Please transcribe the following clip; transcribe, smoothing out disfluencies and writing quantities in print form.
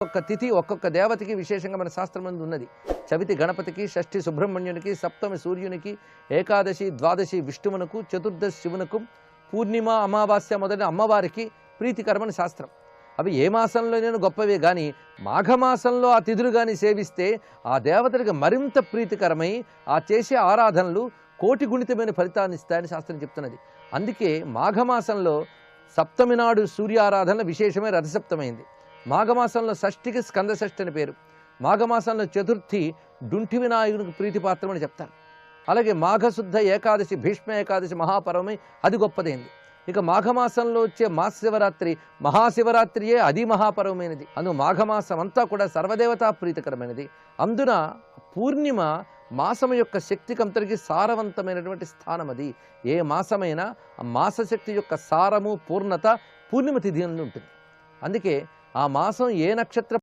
ఒక్కొక్క తిథి ఒక్కొక్క దేవతకి విశేషంగా మన శాస్త్రమందు ఉన్నది. చవితి గణపతికి, షష్ఠి సుబ్రహ్మణ్యునికి, సప్తమి సూర్యునికి, ఏకాదశి ద్వాదశి విష్ణువునకు, చతుర్దశి శివునకు, పూర్ణిమ అమావాస్య మొదలైన అమ్మవారికి ప్రీతికరమని శాస్త్రం. అవి ఏ మాసంలోనైనా గొప్పవే కానీ మాఘమాసంలో ఆ తిథులు కానీ సేవిస్తే ఆ దేవతలకు మరింత ప్రీతికరమై ఆ చేసే ఆరాధనలు కోటి గుణితమైన ఫలితాన్ని ఇస్తాయని శాస్త్రం చెప్తున్నది. అందుకే మాఘమాసంలో సప్తమి నాడు సూర్యారాధన విశేషమే రథసప్తమైంది. మాఘమాసంలో షష్ఠికి స్కంద షష్ఠి అని పేరు. మాఘమాసంలో చతుర్థి డుంఠి వినాయకునికి ప్రీతిపాత్రం అని చెప్తారు. అలాగే మాఘశుద్ధ ఏకాదశి భీష్మ ఏకాదశి మహాపర్వమై అది గొప్పదైంది. ఇక మాఘమాసంలో వచ్చే మహాశివరాత్రి మహాశివరాత్రియే అది మహాపర్వమైనది. అందుకు మాఘమాసం అంతా కూడా సర్వదేవతా ప్రీతికరమైనది. అందున పూర్ణిమ మాసం యొక్క శక్తికంతటికి సారవంతమైనటువంటి స్థానం అది. ఏ మాసమైనా ఆ మాసశక్తి యొక్క సారము పూర్ణత పూర్ణిమ తిథి అని ఉంటుంది. అందుకే ఆ మాసం ఏ నక్షత్ర